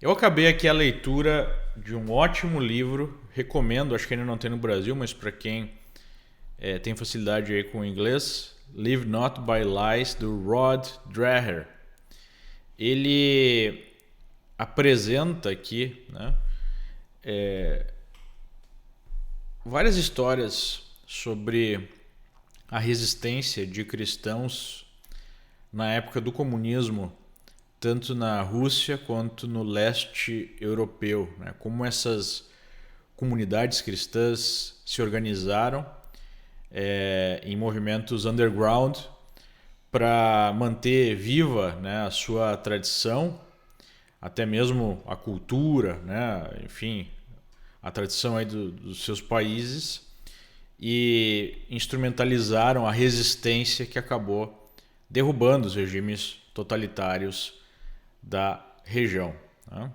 Eu acabei aqui a leitura de um ótimo livro, recomendo, acho que ainda não tem no Brasil, mas para quem tem facilidade aí com o inglês, Live Not by Lies, do Rod Dreher. Ele apresenta aqui, né, várias histórias sobre a resistência de cristãos na época do comunismo, tanto na Rússia quanto no leste europeu, né? Como essas comunidades cristãs se organizaram em movimentos underground para manter viva, né, a sua tradição, até mesmo a cultura, né, enfim, a tradição aí dos seus países, e instrumentalizaram a resistência que acabou derrubando os regimes totalitários da região, né?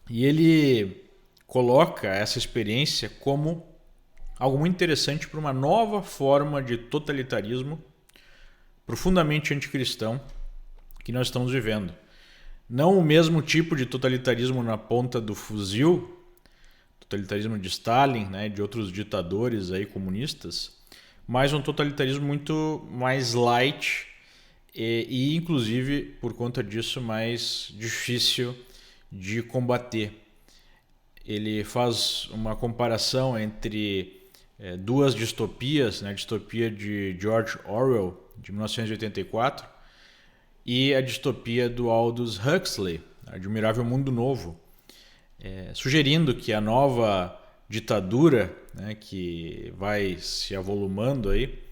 E ele coloca essa experiência como algo muito interessante para uma nova forma de totalitarismo profundamente anticristão que nós estamos vivendo. Não o mesmo tipo de totalitarismo na ponta do fuzil, totalitarismo de Stalin, né, de outros ditadores aí comunistas, mas um totalitarismo muito mais light e inclusive por conta disso mais difícil de combater. Ele faz uma comparação entre duas distopias, né? A distopia de George Orwell, de 1984, e a distopia do Aldous Huxley, Admirável Mundo Novo, sugerindo que a nova ditadura, né, que vai se avolumando aí,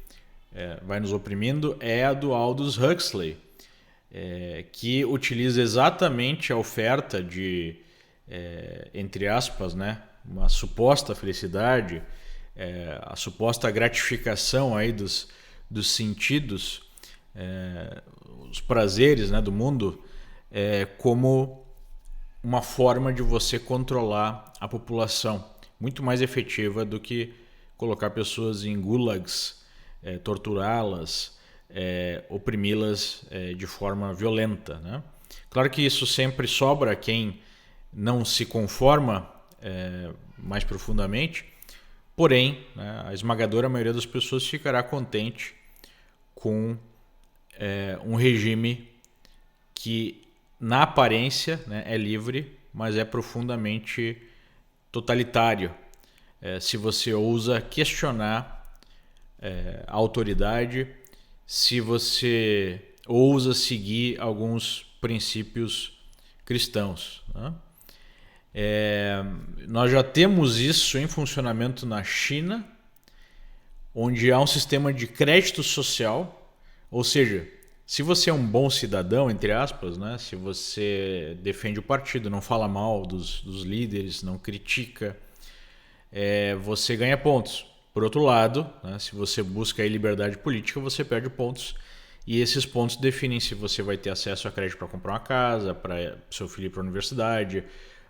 vai nos oprimindo, é a do Aldous Huxley, que utiliza exatamente a oferta de, entre aspas, né, uma suposta felicidade, a suposta gratificação aí dos sentidos, os prazeres, né, do mundo, como uma forma de você controlar a população, muito mais efetiva do que colocar pessoas em gulags, torturá-las, oprimi-las de forma violenta, né? Claro que isso sempre sobra quem não se conforma mais profundamente, porém, né, a esmagadora maioria das pessoas ficará contente com um regime que, na aparência, né, é livre, mas é profundamente totalitário. Se você ousa questionar a autoridade, se você ousa seguir alguns princípios cristãos, né? Nós já temos isso em funcionamento na China, onde há um sistema de crédito social, ou seja, se você é um bom cidadão, entre aspas, né, se você defende o partido, não fala mal dos líderes, não critica, você ganha pontos. Por outro lado, né, se você busca a liberdade política, você perde pontos. E esses pontos definem se você vai ter acesso a crédito para comprar uma casa, para seu filho ir para a universidade,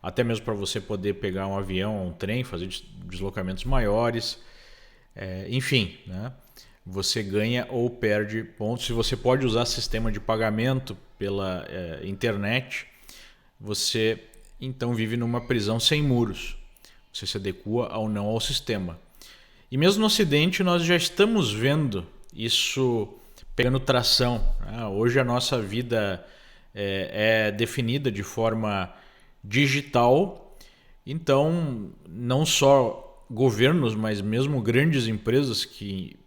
até mesmo para você poder pegar um avião, um trem, fazer deslocamentos maiores. Enfim, né? Você ganha ou perde pontos. Se você pode usar sistema de pagamento pela internet, você então vive numa prisão sem muros. Você se adequa ou não ao sistema. E mesmo no Ocidente nós já estamos vendo isso pegando tração, né? Hoje a nossa vida é definida de forma digital, então não só governos, mas mesmo grandes empresas que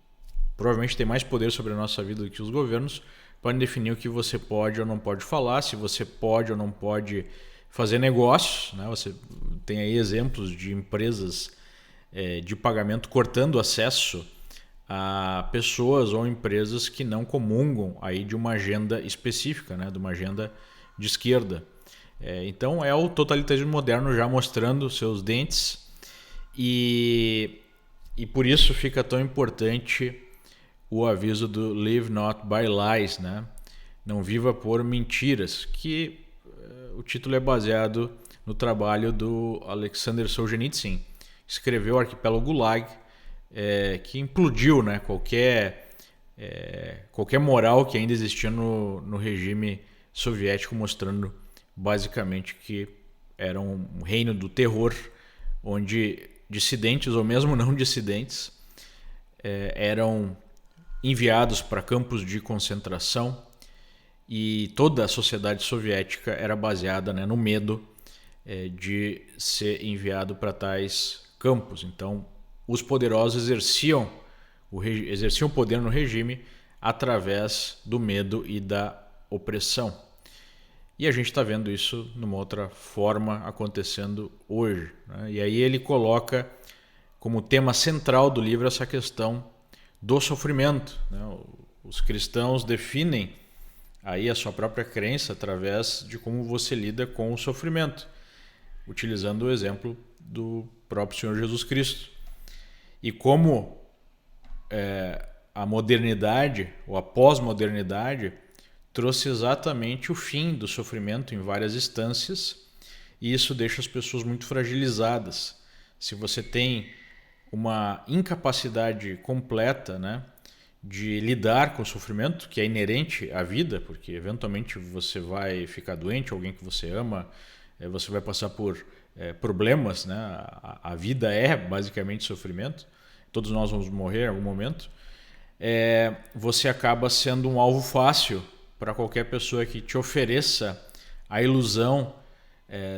provavelmente têm mais poder sobre a nossa vida do que os governos, podem definir o que você pode ou não pode falar, se você pode ou não pode fazer negócios, né? Você tem aí exemplos de empresas de pagamento cortando acesso a pessoas ou empresas que não comungam aí de uma agenda específica, né? De uma agenda de esquerda. Então é o totalitarismo moderno já mostrando seus dentes e por isso fica tão importante o aviso do Live Not by Lies, né? Não viva por mentiras, que o título é baseado no trabalho do Alexander Solzhenitsyn. Escreveu o Arquipélago Gulag, que implodiu, né, qualquer moral que ainda existia no regime soviético, mostrando basicamente que era um reino do terror, onde dissidentes ou mesmo não dissidentes eram enviados para campos de concentração, e toda a sociedade soviética era baseada, né, no medo de ser enviado para tais campos. Então, os poderosos exerciam poder no regime através do medo e da opressão. E a gente está vendo isso numa outra forma acontecendo hoje, né? E aí ele coloca como tema central do livro essa questão do sofrimento, né? Os cristãos definem aí a sua própria crença através de como você lida com o sofrimento, utilizando o exemplo do próprio Senhor Jesus Cristo. E como a modernidade ou a pós-modernidade trouxe exatamente o fim do sofrimento em várias instâncias, e isso deixa as pessoas muito fragilizadas. Se você tem uma incapacidade completa, né, de lidar com o sofrimento, que é inerente à vida, porque eventualmente você vai ficar doente, alguém que você ama, você vai passar por problemas, né? A vida é basicamente sofrimento, todos nós vamos morrer em algum momento. Você acaba sendo um alvo fácil para qualquer pessoa que te ofereça a ilusão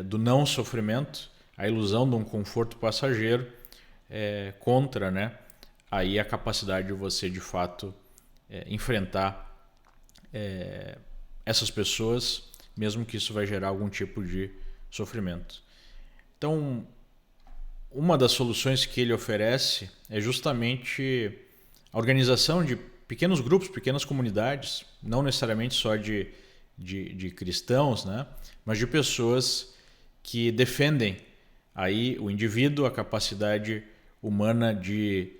do não sofrimento, a ilusão de um conforto passageiro, contra, né, aí a capacidade de você de fato enfrentar essas pessoas, mesmo que isso vai gerar algum tipo de sofrimento. Então, uma das soluções que ele oferece é justamente a organização de pequenos grupos, pequenas comunidades, não necessariamente só de cristãos, né, mas de pessoas que defendem aí o indivíduo, a capacidade humana de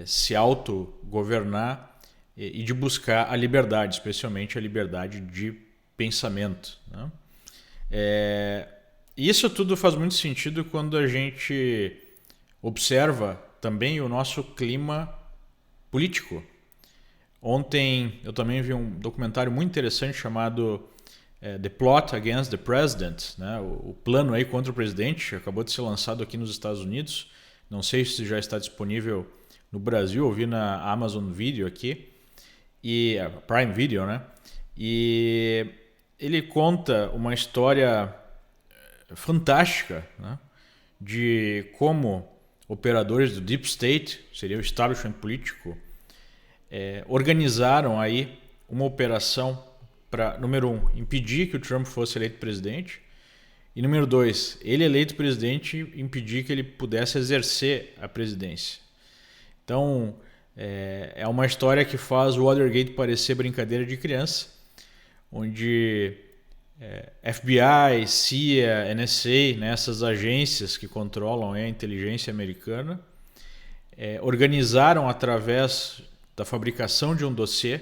se autogovernar e de buscar a liberdade, especialmente a liberdade de pensamento, né? Isso tudo faz muito sentido quando a gente observa também o nosso clima político. Ontem eu também vi um documentário muito interessante chamado The Plot Against the President, né? O plano aí contra o presidente, acabou de ser lançado aqui nos Estados Unidos. Não sei se já está disponível no Brasil, eu vi na Amazon Video aqui, e Prime Video, né? E ele conta uma história fantástica, né, de como operadores do Deep State, seria o establishment político, organizaram aí uma operação para, número 1, impedir que o Trump fosse eleito presidente, e número 2, ele eleito presidente, impedir que ele pudesse exercer a presidência. Então, é uma história que faz o Watergate parecer brincadeira de criança, onde FBI, CIA, NSA, né, essas agências que controlam a inteligência americana, organizaram através da fabricação de um dossiê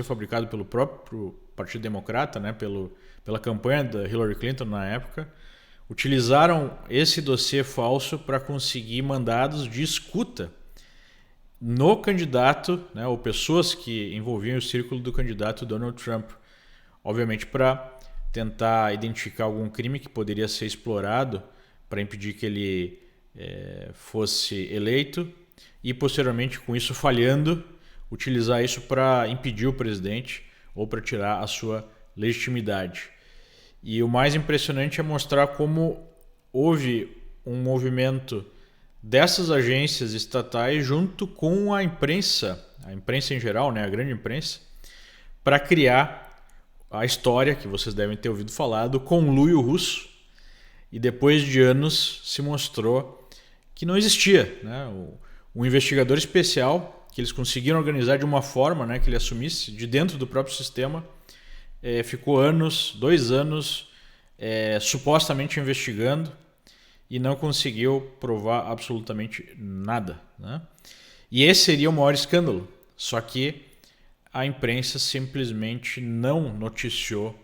fabricado pelo próprio Partido Democrata, né, pela campanha da Hillary Clinton na época, utilizaram esse dossiê falso para conseguir mandados de escuta no candidato, né, ou pessoas que envolviam o círculo do candidato Donald Trump, obviamente para tentar identificar algum crime que poderia ser explorado para impedir que ele fosse eleito, e posteriormente, com isso falhando, utilizar isso para impedir o presidente ou para tirar a sua legitimidade. E o mais impressionante é mostrar como houve um movimento dessas agências estatais junto com a imprensa em geral, né, a grande imprensa, para criar a história que vocês devem ter ouvido falar do conluio russo, e depois de anos se mostrou que não existia, né? Um investigador especial que eles conseguiram organizar de uma forma, né, que ele assumisse de dentro do próprio sistema, ficou 2 anos supostamente investigando e não conseguiu provar absolutamente nada, né? E esse seria o maior escândalo, só que a imprensa simplesmente não noticiou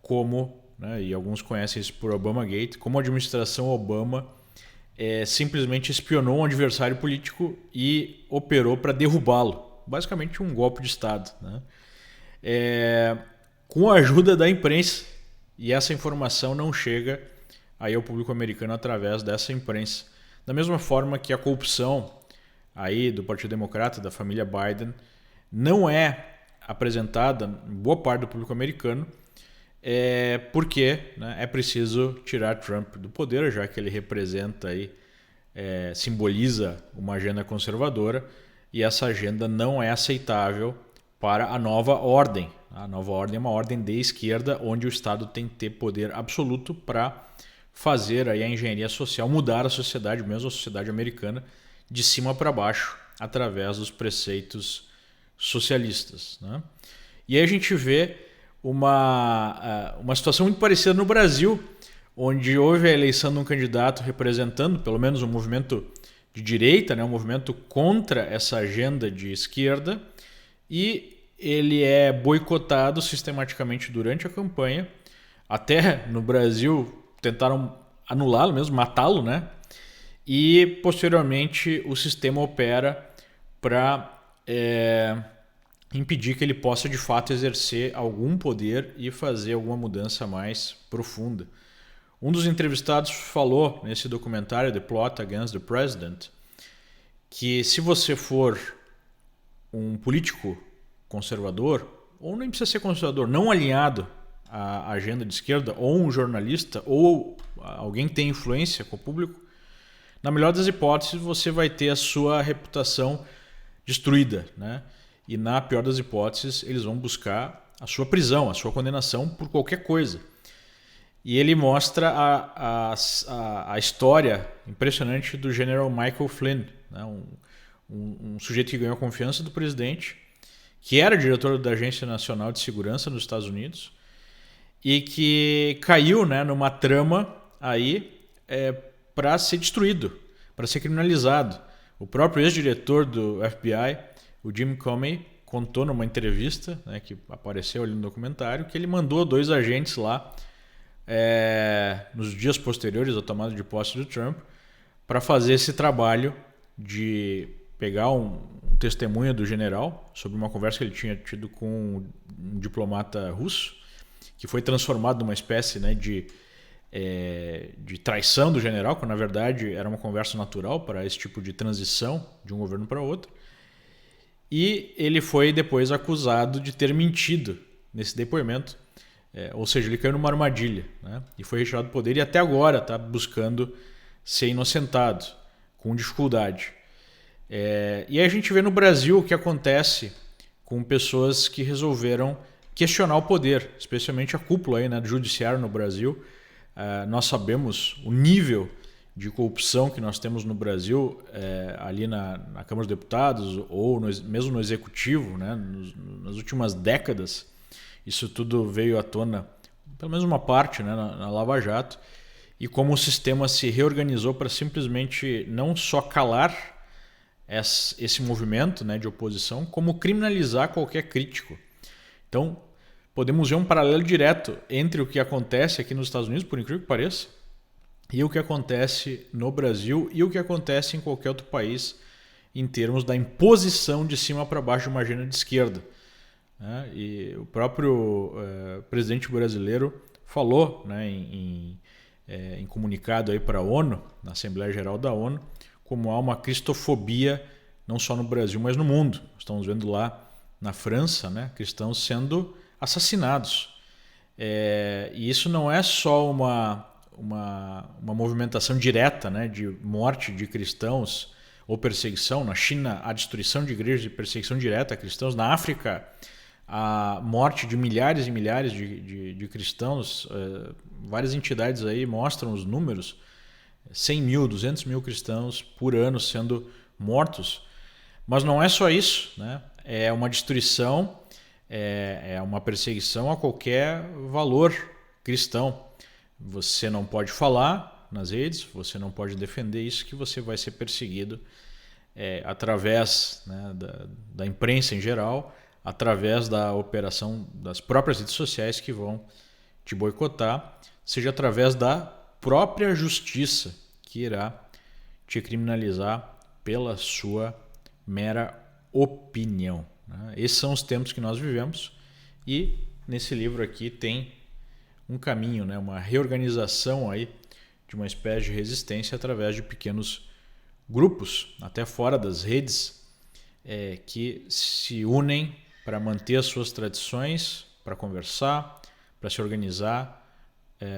como, né, e alguns conhecem isso por Obamagate, como a administração Obama simplesmente espionou um adversário político e operou para derrubá-lo. Basicamente um golpe de Estado, né? Com a ajuda da imprensa, e essa informação não chega aí ao público americano através dessa imprensa. Da mesma forma que a corrupção aí do Partido Democrata, da família Biden, não é apresentada em boa parte do público americano, porque, né, é preciso tirar Trump do poder, já que ele representa aí, simboliza uma agenda conservadora, e essa agenda não é aceitável para a nova ordem. A nova ordem é uma ordem de esquerda, onde o Estado tem que ter poder absoluto para fazer aí a engenharia social, mudar a sociedade, mesmo a sociedade americana, de cima para baixo, através dos preceitos socialistas, né? E aí a gente vê uma situação muito parecida no Brasil, onde houve a eleição de um candidato representando, pelo menos, um movimento de direita, né, um movimento contra essa agenda de esquerda, e ele é boicotado sistematicamente durante a campanha. Até no Brasil tentaram anulá-lo mesmo, matá-lo, né? E posteriormente o sistema opera para impedir que ele possa de fato exercer algum poder e fazer alguma mudança mais profunda. Um dos entrevistados falou nesse documentário The Plot Against the President que se você for um político conservador, ou nem precisa ser conservador, não alinhado à agenda de esquerda, ou um jornalista, ou alguém que tem influência com o público, na melhor das hipóteses você vai ter a sua reputação destruída, né? E na pior das hipóteses eles vão buscar a sua prisão, a sua condenação por qualquer coisa. E ele mostra a história impressionante do General Michael Flynn, né? Um sujeito que ganhou a confiança do presidente, que era diretor da Agência Nacional de Segurança nos Estados Unidos e que caiu, né, numa trama aí para ser destruído, para ser criminalizado. O próprio ex-diretor do FBI, o Jim Comey, contou numa entrevista, né, que apareceu ali no documentário, que ele mandou 2 agentes lá nos dias posteriores à tomada de posse do Trump para fazer esse trabalho de pegar um testemunho do general sobre uma conversa que ele tinha tido com um diplomata russo, que foi transformado numa espécie, né, de traição do general, quando na verdade era uma conversa natural para esse tipo de transição de um governo para outro. E ele foi depois acusado de ter mentido nesse depoimento, ou seja, ele caiu numa armadilha, né, e foi retirado do poder e até agora está buscando ser inocentado, com dificuldade. E aí a gente vê no Brasil o que acontece com pessoas que resolveram questionar o poder, especialmente a cúpula aí, né, do judiciário no Brasil. Nós sabemos o nível de corrupção que nós temos no Brasil, ali na Câmara dos Deputados ou mesmo no Executivo, né, nas últimas décadas. Isso tudo veio à tona, pelo menos uma parte, né, na Lava Jato, e como o sistema se reorganizou para simplesmente não só calar esse movimento, né, de oposição, como criminalizar qualquer crítico. Então, podemos ver um paralelo direto entre o que acontece aqui nos Estados Unidos, por incrível que pareça, e o que acontece no Brasil e o que acontece em qualquer outro país em termos da imposição de cima para baixo de uma agenda de esquerda. E o próprio presidente brasileiro falou, né, em comunicado aí para a ONU, na Assembleia Geral da ONU, como há uma cristofobia não só no Brasil, mas no mundo. Estamos vendo lá na França, né, cristãos sendo assassinados. E isso não é só uma movimentação direta, né, de morte de cristãos ou perseguição. Na China, a destruição de igrejas e perseguição direta a cristãos. Na África, a morte de milhares e milhares de cristãos. Várias entidades aí mostram os números. 100 mil, 200 mil cristãos por ano sendo mortos. Mas não é só isso, né? É uma destruição, é uma perseguição a qualquer valor cristão. Você não pode falar nas redes, você não pode defender isso, que você vai ser perseguido através, né, da imprensa em geral, através da operação das próprias redes sociais que vão te boicotar, seja através da própria justiça que irá te criminalizar pela sua mera opinião, né? Esses são os tempos que nós vivemos e nesse livro aqui tem um caminho, né, uma reorganização aí de uma espécie de resistência através de pequenos grupos, até fora das redes, que se unem para manter as suas tradições, para conversar, para se organizar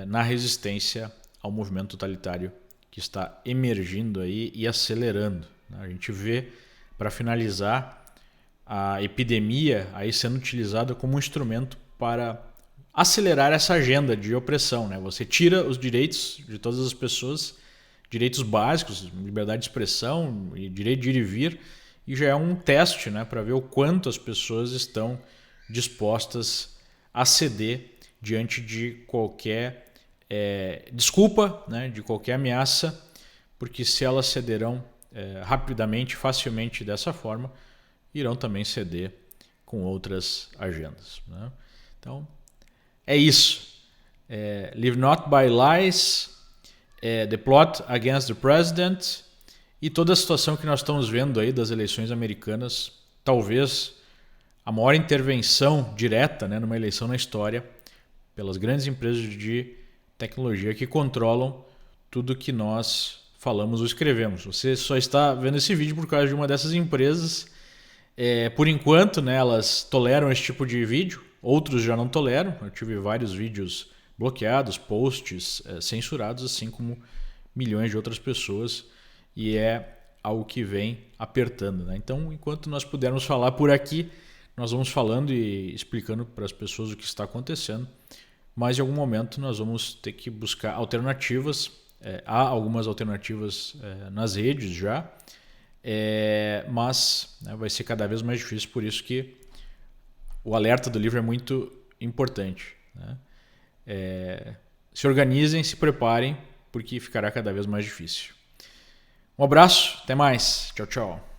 na resistência ao movimento totalitário que está emergindo aí e acelerando. A gente vê, para finalizar, a epidemia aí sendo utilizada como um instrumento para acelerar essa agenda de opressão, né? Você tira os direitos de todas as pessoas, direitos básicos, liberdade de expressão e direito de ir e vir, e já é um teste, né, para ver o quanto as pessoas estão dispostas a ceder diante de qualquer desculpa, né, de qualquer ameaça, porque se elas cederão rapidamente, facilmente dessa forma, irão também ceder com outras agendas, né? Então, é isso. Live not by lies, the plot against the president e toda a situação que nós estamos vendo aí das eleições americanas, talvez a maior intervenção direta, né, numa eleição na história, pelas grandes empresas de tecnologia que controlam tudo que nós falamos ou escrevemos. Você só está vendo esse vídeo por causa de uma dessas empresas. Por enquanto, né, elas toleram esse tipo de vídeo, outros já não toleram. Eu tive vários vídeos bloqueados, posts censurados, assim como milhões de outras pessoas, e é algo que vem apertando, né? Então, enquanto nós pudermos falar por aqui, nós vamos falando e explicando para as pessoas o que está acontecendo, mas em algum momento nós vamos ter que buscar alternativas. Há algumas alternativas nas redes já, mas vai ser cada vez mais difícil, por isso que o alerta do livro é muito importante, né? Se organizem, se preparem, porque ficará cada vez mais difícil. Um abraço, até mais. Tchau, tchau.